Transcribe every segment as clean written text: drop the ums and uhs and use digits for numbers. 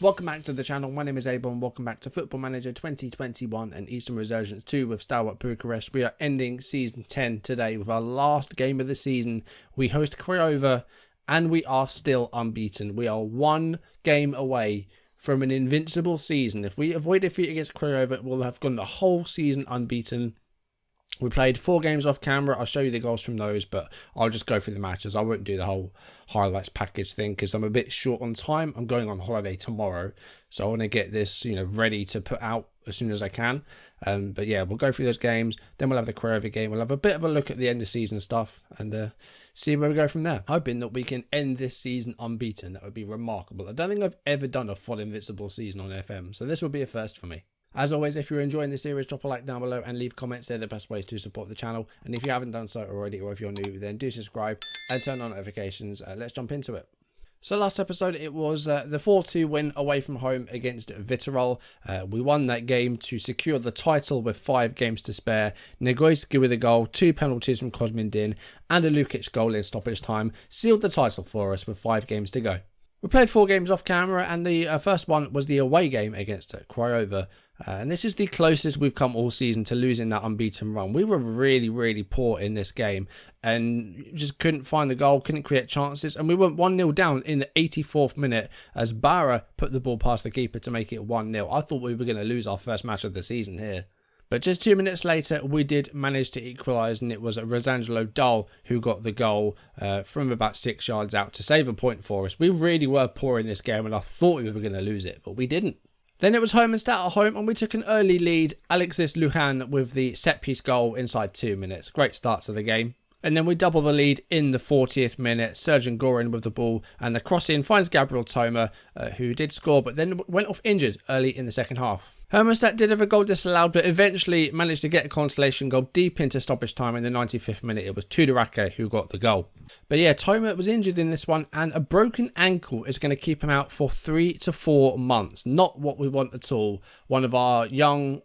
Welcome back to the channel. My name is a-bomb. Welcome back to Football Manager 2021 and Eastern Resurgence 2 with STEAUA Bucharest. We are ending Season 10 today with our last game of the season. We host Craiova and we are still unbeaten. We are one game away from an invincible season. If we avoid defeat against Craiova, we'll have gone the whole season unbeaten. We played 4 games off camera. I'll show you the goals from those, but I'll just go through the matches. I won't do the whole highlights package thing because I'm a bit short on time. I'm going on holiday tomorrow, so I want to get this, ready to put out as soon as I can. But yeah, we'll go through those games. Then we'll have the Craiova game. We'll have a bit of a look at the end of season stuff and see where we go from there. Hoping that we can end this season unbeaten. That would be remarkable. I don't think I've ever done a full invincible season on FM, so this will be a first for me. As always, if you're enjoying this series, drop a like down below and leave comments. They're the best ways to support the channel. And if you haven't done so already, or if you're new, then do subscribe and turn on notifications. Let's jump into it. So last episode, it was the 4-2 win away from home against Viitorul. We won that game to secure the title with 5 games to spare. Negoiescu with a goal, 2 penalties from Cosmin Din, and a Lukic goal in stoppage time sealed the title for us with 5 games to go. We played 4 games off camera, and the first one was the away game against Craiova. And this is the closest we've come all season to losing that unbeaten run. We were really, really poor in this game and just couldn't find the goal, couldn't create chances. And we went 1-0 down in the 84th minute as Barra put the ball past the keeper to make it 1-0. I thought we were going to lose our first match of the season here. But just 2 minutes later, we did manage to equalise, and it was Rosangelo Dahl who got the goal from about 6 yards out to save a point for us. We really were poor in this game, and I thought we were going to lose it, but we didn't. Then it was home and stat at home, and we took an early lead. Alexis Lujan with the set-piece goal inside 2 minutes. Great start to the game. And then we double the lead in the 40th minute. Sergeant Gorin with the ball, and the cross-in finds Gabriel Thomas, who did score, but then went off injured early in the second half. Hermannstadt did have a goal disallowed, but eventually managed to get a consolation goal deep into stoppage time in the 95th minute. It was Tudorache who got the goal. But yeah, Thomas was injured in this one, and a broken ankle is going to keep him out for 3 to 4 months. Not what we want at all. One of our young,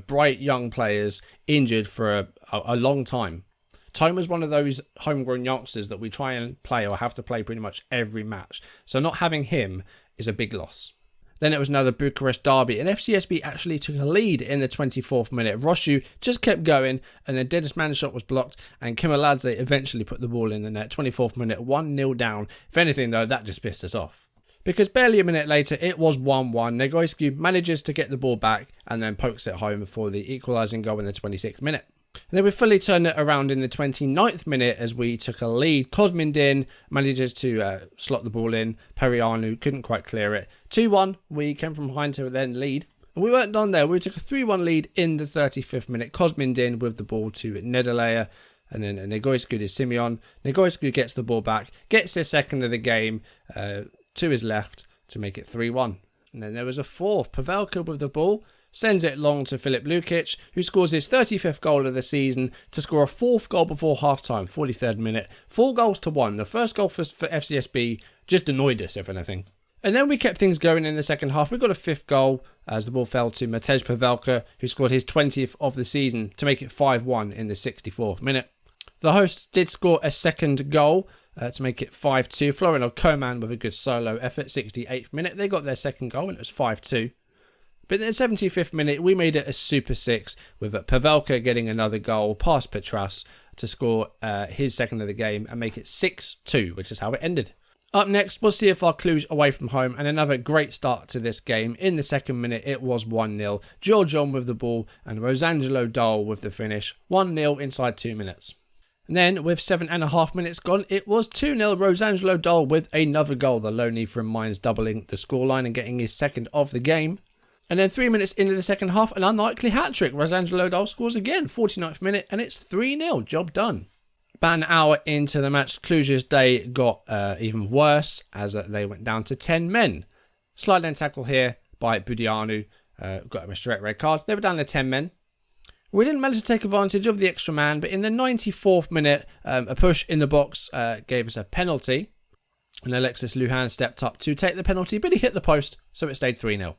bright young players injured for a long time. Thomas is one of those homegrown youngsters that we try and play or have to play pretty much every match. So not having him is a big loss. Then it was another Bucharest Derby, and FCSB actually took a lead in the 24th minute. Roshu just kept going, and then Dennis Mann's shot was blocked, and Kimaladze eventually put the ball in the net. 24th minute, 1-0 down. If anything, though, that just pissed us off. Because barely a minute later, it was 1-1. Negoiescu manages to get the ball back, and then pokes it home for the equalising goal in the 26th minute. And then we fully turned it around in the 29th minute as we took a lead. Cosmin Din manages to slot the ball in. Perianu couldn't quite clear it. 2-1, we came from behind to then lead. And we weren't done there. We took a 3-1 lead in the 35th minute. Cosmin Din with the ball to Nederlayer. And then Negoiescu to Simeon. Negoiescu gets the ball back. Gets his second of the game to his left to make it 3-1. And then there was a 4th. Pavelka with the ball. Sends it long to Filip Lukic, who scores his 35th goal of the season to score a 4th goal before half-time, 43rd minute. 4 goals to 1. The first goal for FCSB just annoyed us, if anything. And then we kept things going in the second half. We got a 5th goal as the ball fell to Matej Pavelka, who scored his 20th of the season to make it 5-1 in the 64th minute. The hosts did score a second goal to make it 5-2. Florian Koman with a good solo effort, 68th minute. They got their second goal and it was 5-2. But in the 75th minute, we made it a Super 6 with Pavelka getting another goal past Petras to score his second of the game and make it 6-2, which is how it ended. Up next was CFR Cluj away from home, and another great start to this game. In the second minute, it was 1-0. Georgion with the ball and Rosangelo Dahl with the finish. 1-0 inside 2 minutes. And then, with 7.5 minutes gone, it was 2-0. Rosangelo Dahl with another goal. The loanee from Mainz doubling the scoreline and getting his second of the game. And then 3 minutes into the second half, an unlikely hat-trick. Rosangelo Dahl scores again, 49th minute, and it's 3-0. Job done. About an hour into the match, Cluj's day got even worse as they went down to 10 men. Slide lane tackle here by Budianu. Got him a straight red card. They were down to 10 men. We didn't manage to take advantage of the extra man, but in the 94th minute, a push in the box gave us a penalty. And Alexis Lujan stepped up to take the penalty, but he hit the post, so it stayed 3-0.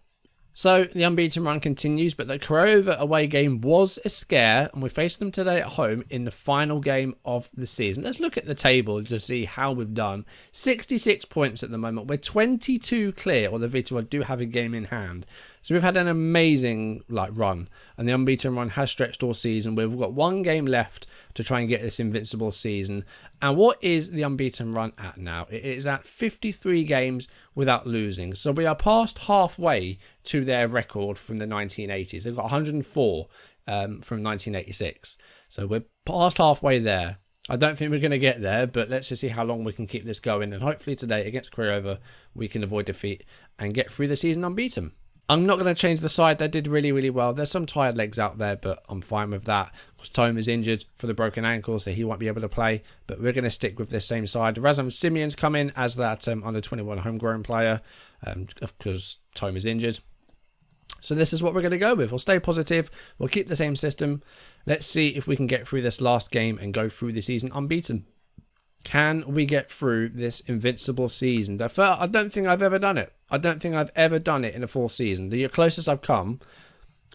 So the unbeaten run continues, but the Craiova away game was a scare, and we faced them today at home in the final game of the season. Let's look at the table to see how we've done. 66 points at the moment. We're 22 clear, although Vitua do have a game in hand. So we've had an amazing run, and the unbeaten run has stretched all season. We've got one game left to try and get this invincible season. And what is the unbeaten run at now? It is at 53 games without losing. So we are past halfway to their record from the 1980s. They've got 104 from 1986. So we're past halfway there. I don't think we're going to get there, but let's just see how long we can keep this going. And hopefully today against Craiova, we can avoid defeat and get through the season unbeaten. I'm not going to change the side. They did really, really well. There's some tired legs out there, but I'm fine with that. Of course, Tom is injured for the broken ankle, so he won't be able to play. But we're going to stick with this same side. Razum Simeon's come in as that under-21 homegrown player because Tom is injured. So this is what we're going to go with. We'll stay positive. We'll keep the same system. Let's see if we can get through this last game and go through the season unbeaten. Can we get through this invincible season? I don't think I've ever done it. I don't think I've ever done it in a full season. The closest I've come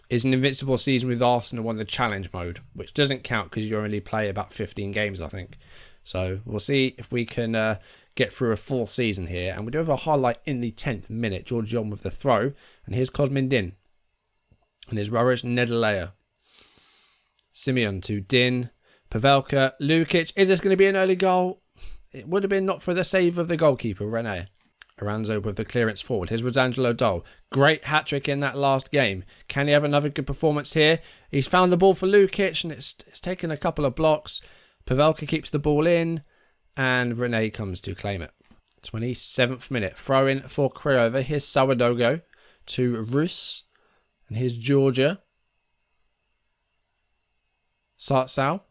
is an invincible season with Arsenal on the challenge mode, which doesn't count because you only play about 15 games, I think. So we'll see if we can get through a full season here. And we do have a highlight in the 10th minute. George John with the throw. And here's Cosmin Din. And here's Rarish Nedalea. Simeon to Din. Pavelka, Lukic. Is this going to be an early goal? It would have been not for the save of the goalkeeper, Rene. Aranzo with the clearance forward. Here's Rosangelo Dole. Great hat-trick in that last game. Can he have another good performance here? He's found the ball for Lukic, and it's taken a couple of blocks. Pavelka keeps the ball in, and Rene comes to claim it. 27th minute. Throw in for Craiova. Here's Sourdough to Rus. And here's Georgia. Sartsau.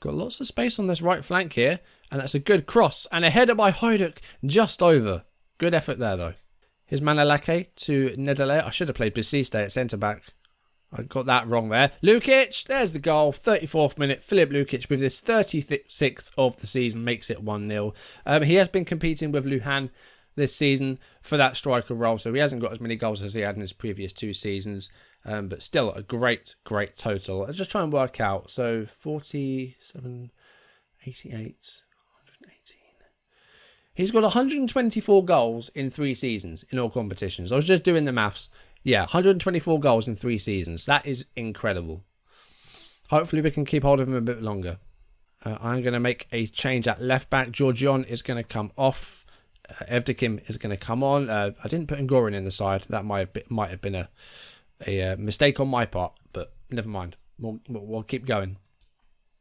Got lots of space on this right flank here. And that's a good cross. And a header by Hajduk just over. Good effort there, though. Here's Manalake to Nedalea. I should have played Basiste at centre-back. I got that wrong there. Lukic, there's the goal. 34th minute. Filip Lukic with his 36th of the season makes it 1-0. He has been competing with Luhan this season for that striker role. So he hasn't got as many goals as he had in his previous 2 seasons. But still a great, great total. I'll just try and work out. So 47, 88, 118. He's got 124 goals in 3 seasons in all competitions. I was just doing the maths. Yeah, 124 goals in 3 seasons. That is incredible. Hopefully we can keep hold of him a bit longer. I'm going to make a change at left back. Georgion is going to come off. Evdokim is going to come on. I didn't put Ngorin in the side. That might have been a mistake on my part, but never mind. We'll keep going.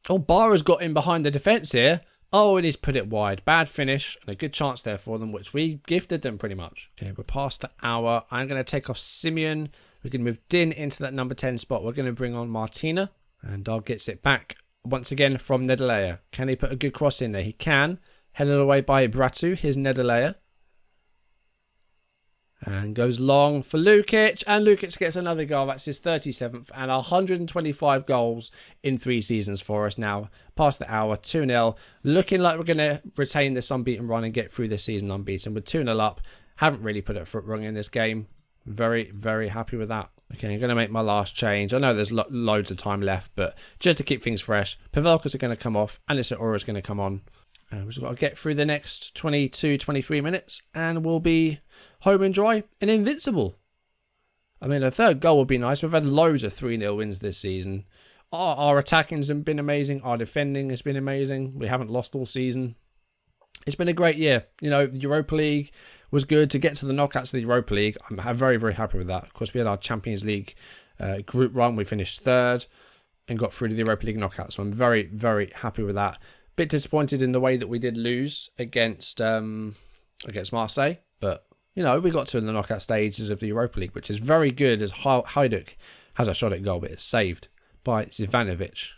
Oh, Barra's got in behind the defence here. Oh, and he's put it wide. Bad finish and a good chance there for them, which we gifted them pretty much. Okay, we're past the hour. I'm going to take off Simeon. We're going to move Din into that number 10 spot. We're going to bring on Martina. And Dog gets it back once again from Nedalea. Can he put a good cross in there? He can. Headed away by Bratu. Here's Nedalea. And goes long for Lukic. And Lukic gets another goal. That's his 37th. And 125 goals in 3 seasons for us now. Past the hour. 2-0. Looking like we're going to retain this unbeaten run and get through this season unbeaten. We're 2-0 up. Haven't really put it foot wrong in this game. Very, very happy with that. Okay, I'm going to make my last change. I know there's loads of time left. But just to keep things fresh. Pavelkas are going to come off. And Aura is going to come on. We've just got to get through the next 22, 23 minutes and we'll be home and dry and invincible. I mean, a third goal would be nice. We've had loads of 3-0 wins this season. Our attacking has been amazing. Our defending has been amazing. We haven't lost all season. It's been a great year. You know, the Europa League was good. To get to the knockouts of the Europa League, I'm very, very happy with that. Of course, we had our Champions League group run. We finished 3rd and got through to the Europa League knockouts. So I'm very, very happy with that. Bit disappointed in the way that we did lose against Marseille, but you know we got to the knockout stages of the Europa League, which is very good. As Hajduk has a shot at goal, but it's saved by Zivanovic.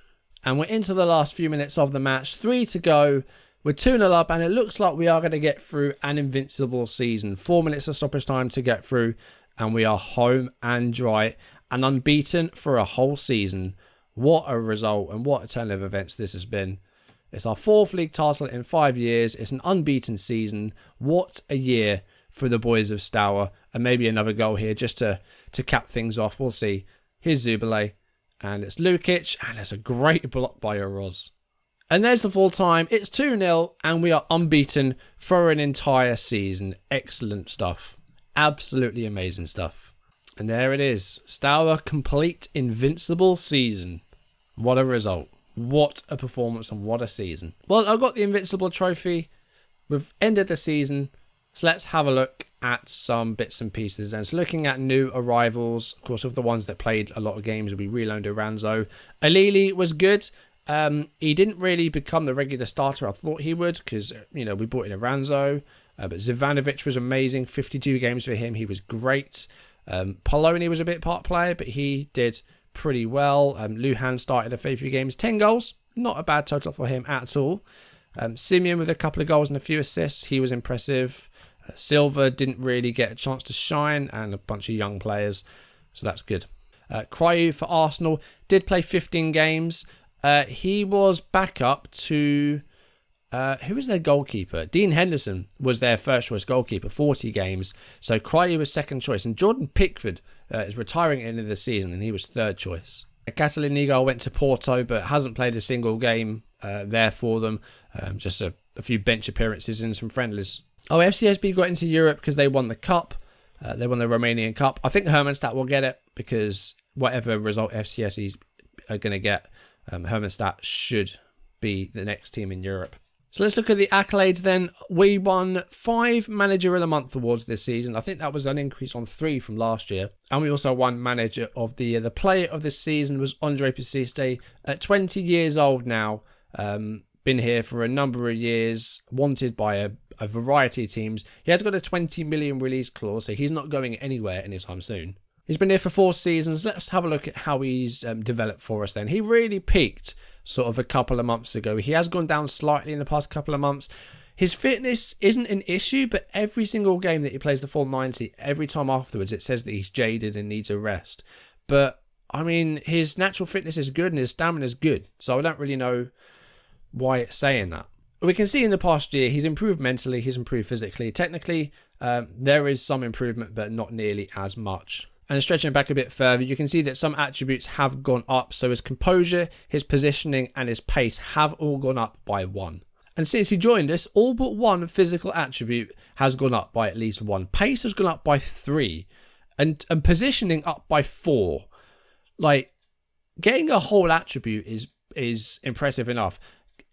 And we're into the last few minutes of the match. 3 to go. We're 2-0 up, and it looks like we are going to get through an invincible season. 4 minutes of stoppage time to get through, and we are home and dry and unbeaten for a whole season. What a result and what a turn of events this has been. It's our 4th league title in 5 years. It's an unbeaten season. What a year for the boys of Steaua, and maybe another goal here just to cap things off. We'll see. Here's Zubele, and it's Lukic, and it's a great block by Oroz. And there's the full time. It's 2-0, and we are unbeaten for an entire season. Excellent stuff. Absolutely amazing stuff. And there it is. Steaua complete invincible season. What a result. What a performance and what a season. Well, I got the Invincible trophy. We've ended the season. So let's have a look at some bits and pieces. And so looking at new arrivals, of course, of the ones that played a lot of games, we reloaned Ranzo. Alili was good. He didn't really become the regular starter I thought he would because, we brought in Ranzo. But Zivanovic was amazing. 52 games for him. He was great. Poloni was a bit part player, but he did pretty well. Luhan started a few games. 10 goals. Not a bad total for him at all. Simeon with a couple of goals and a few assists. He was impressive. Silva didn't really get a chance to shine, and a bunch of young players. So that's good. Cryu for Arsenal did play 15 games. He was back up to... who was their goalkeeper? Dean Henderson was their first choice goalkeeper, 40 games. So Cryu was second choice. And Jordan Pickford is retiring at the end of the season, and he was third choice. Catalin Nigal went to Porto, but hasn't played a single game there for them. Just a few bench appearances and some friendlies. Oh, FCSB got into Europe because they won the cup. They won the Romanian Cup. I think Hermannstadt will get it because whatever result FCSBs are going to get, Hermannstadt should be the next team in Europe. So let's look at the accolades then. We won 5 Manager of the Month awards this season. I think that was an increase on 3 from last year. And we also won Manager of the Year. The player of the season was Andre Persiste, at 20 years old now. Been here for a number of years, wanted by a variety of teams. He has got a 20 million release clause, so he's not going anywhere anytime soon. He's been here for 4 seasons. Let's have a look at how he's developed for us then. He really peaked sort of a couple of months ago. He has gone down slightly in the past couple of months. His fitness isn't an issue, but every single game that he plays the full 90, every time afterwards it says that he's jaded and needs a rest. But, I mean, his natural fitness is good and his stamina is good. So I don't really know why it's saying that. We can see in the past year he's improved mentally, he's improved physically. Technically, there is some improvement, but not nearly as much. And stretching back a bit further, you can see that some attributes have gone up. So his composure, his positioning, and his pace have all gone up by 1. And since he joined us, all but one physical attribute has gone up by at least 1. Pace has gone up by 3. And positioning up by 4. Like, getting a whole attribute is impressive enough.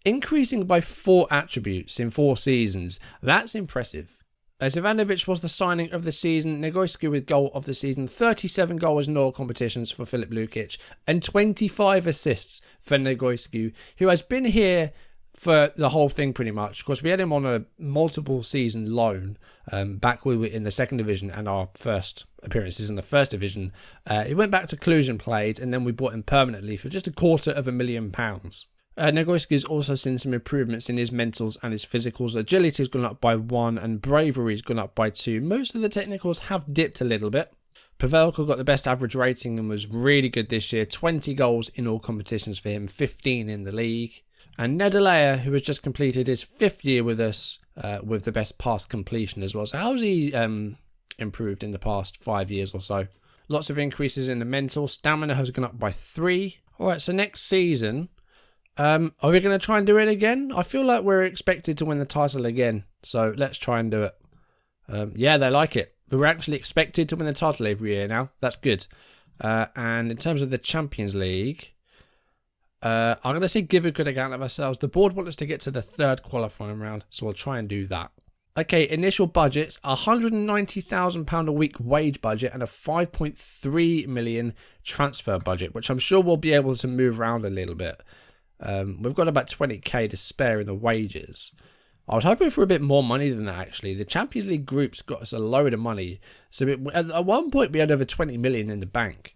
Increasing by 4 attributes in 4 seasons, that's impressive. Zivanovic was the signing of the season. Negoescu with goal of the season. 37 goals in all competitions for Filip Lukic. And 25 assists for Negoescu, who has been here for the whole thing pretty much. Of course, we had him on a multiple season loan back we were in the 2nd division and our first appearances in the 1st division. He went back to Cluj and played, and then we bought him permanently for just £250,000. Negoescu's also seen some improvements in his mentals and his physicals. Agility has gone up by 1 and bravery has gone up by 2. Most of the technicals have dipped a little bit. Pavelka got the best average rating and was really good this year. 20 goals in all competitions for him, 15 in the league. And Nedalea, who has just completed his 5th year with us with the best pass completion as well. So how's he improved in the past 5 years or so? Lots of increases in the mental. Stamina has gone up by 3. Alright, so next season... are we going to try and do it again? I feel like we're expected to win the title again. So let's try and do it. Yeah, they like it. We're actually expected to win the title every year now. That's good. And in terms of the Champions League, I'm going to say give a good account of ourselves. The board want us to get to the 3rd qualifying round. So we'll try and do that. Okay, initial budgets, £190,000 a week wage budget and a 5.3 million transfer budget, which I'm sure we'll be able to move around a little bit. We've got about 20k to spare in the wages. I was hoping for a bit more money than that, actually. The Champions League groups got us a load of money. So at one point, we had over 20 million in the bank.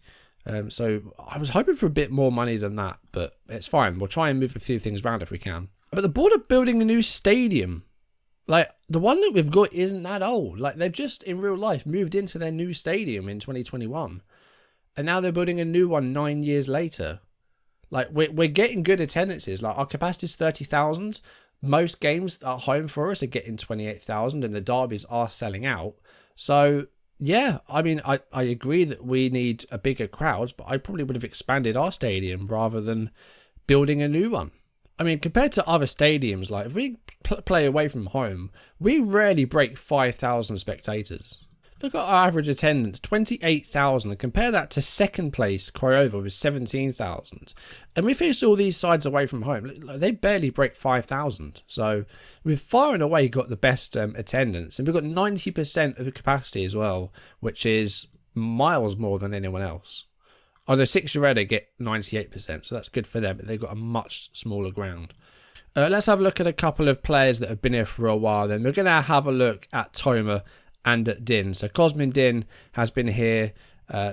So I was hoping for a bit more money than that, but it's fine. We'll try and move a few things around if we can. But the board are building a new stadium. Like, the one that we've got isn't that old. Like, they've just, in real life, moved into their new stadium in 2021. And now they're building a new one 9 years later. Like, we're getting good attendances. Like, our capacity is 30,000, Most games at home for us are getting 28,000 and the derbies are selling out. So yeah, I mean, I agree that we need a bigger crowd, but I probably would have expanded our stadium rather than building a new one. I mean, compared to other stadiums, like if we play away from home, we rarely break 5,000 spectators. Look at our average attendance, 28,000, and compare that to second place Craiova with 17,000. And we face all these sides away from home, they barely break 5,000. So we've far and away got the best attendance, and we've got 90% of the capacity as well, which is miles more than anyone else. Although Six Ureda get 98%, so that's good for them, but they've got a much smaller ground. Let's have a look at a couple of players that have been here for a while then. We're going to have a look at Toma and at Din. So Cosmin Din has been here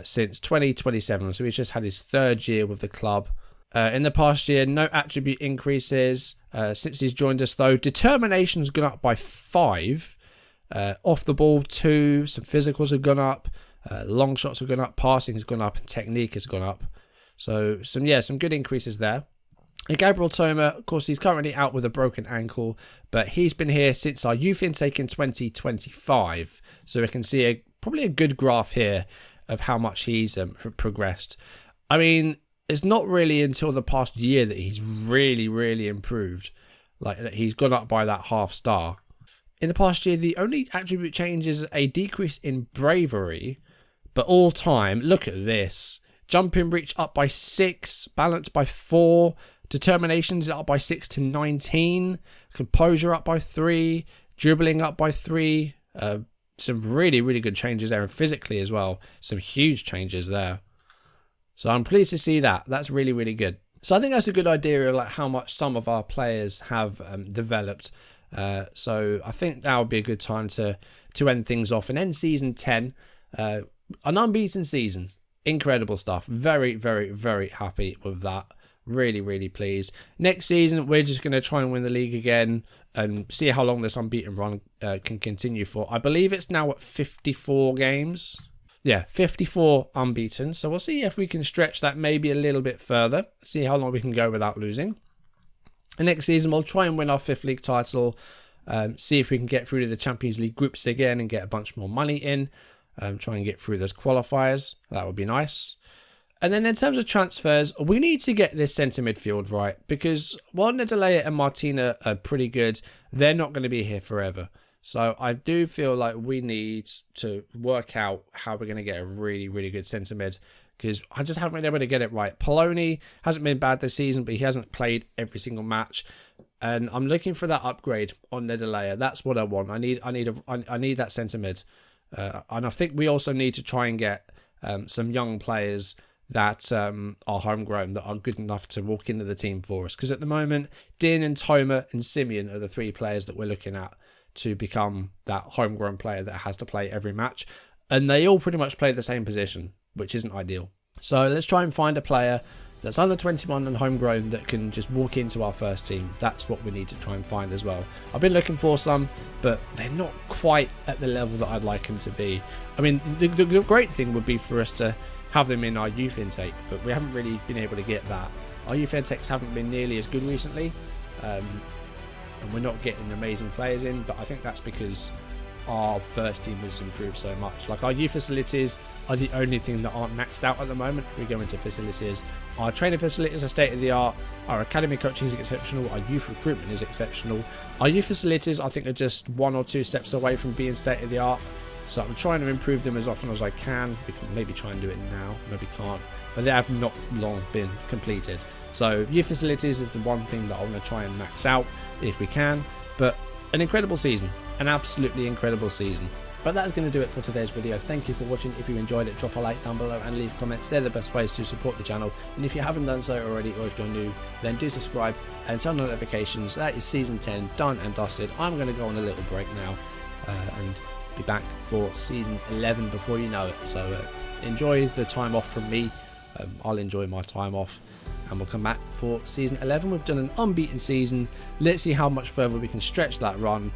since 2027, so he's just had his third year with the club. In the past year, no attribute increases. Since he's joined us though, determination's gone up by 5. Off the ball 2, some physicals have gone up. Long shots have gone up, passing has gone up, and technique has gone up. So some good increases there. And Gabriel Thomas, of course, he's currently out with a broken ankle, but he's been here since our youth intake in 2025. So we can see probably a good graph here of how much he's progressed. I mean, it's not really until the past year that he's really improved, like that he's gone up by that half star. In the past year, the only attribute change is a decrease in bravery, but all time, look at this. Jumping reach up by 6, balance by 4, determinations up by 6 to 19, composure up by 3, dribbling up by 3. Some really good changes there, and physically as well, some huge changes there. So I'm pleased to see that. That's really good. So I think that's a good idea of like how much some of our players have developed. So I think that would be a good time to end things off and end season 10. An unbeaten season. Incredible stuff. Very happy with that. Really pleased. Next season, we're just going to try and win the league again and see how long this unbeaten run can continue for. I believe it's now at 54 games. Yeah, 54 unbeaten. So we'll see if we can stretch that maybe a little bit further. See how long we can go without losing. And next season, we'll try and win our 5th league title. See if we can get through to the Champions League groups again and get a bunch more money in. Try and get through those qualifiers. That would be nice. And then in terms of transfers, we need to get this centre midfield right, because while Nedelea and Martina are pretty good, they're not going to be here forever. So I do feel like we need to work out how we're going to get a really good centre mid, because I just haven't been able to get it right. Poloni hasn't been bad this season, but he hasn't played every single match. And I'm looking for that upgrade on Nedelea. That's what I want. I need that centre mid. And I think we also need to try and get some young players that are homegrown, that are good enough to walk into the team for us. Because at the moment, Din and Toma and Simeon are the 3 players that we're looking at to become that homegrown player that has to play every match. And they all pretty much play the same position, which isn't ideal. So let's try and find a player that's under 21 and homegrown that can just walk into our first team. That's what we need to try and find as well. I've been looking for some, but they're not quite at the level that I'd like them to be. I mean, the great thing would be for us to have them in our youth intake, but we haven't really been able to get that. Our youth intakes haven't been nearly as good recently, and we're not getting amazing players in, but I think that's because our first team has improved so much. Like, our youth facilities are the only thing that aren't maxed out at the moment. If we go into facilities, our training facilities are state of the art, our academy coaching is exceptional, our youth recruitment is exceptional. Our youth facilities, I think, are just 1 or 2 steps away from being state of the art. So I'm trying to improve them as often as I can. We can maybe try and do it now, maybe can't, but they have not long been completed. So youth facilities is the one thing that I want to try and max out if we can. But an incredible season, an absolutely incredible season. But that's going to do it for today's video. Thank you for watching. If you enjoyed it, drop a like down below and leave comments. They're the best ways to support the channel. And if you haven't done so already, or if you're new, then do subscribe and turn on notifications. That is season 10 done and dusted. I'm going to go on a little break now and be back for season 11 before you know it. So enjoy the time off from me. I'll enjoy my time off, and we'll come back for season 11. We've done an unbeaten season. Let's see how much further we can stretch that run,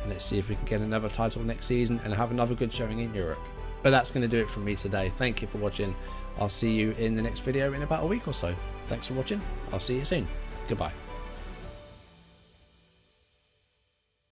and let's see if we can get another title next season and have another good showing in Europe. But that's going to do it from me today. Thank you for watching. I'll see you in the next video in about a week or so. Thanks for watching. I'll see you soon. Goodbye.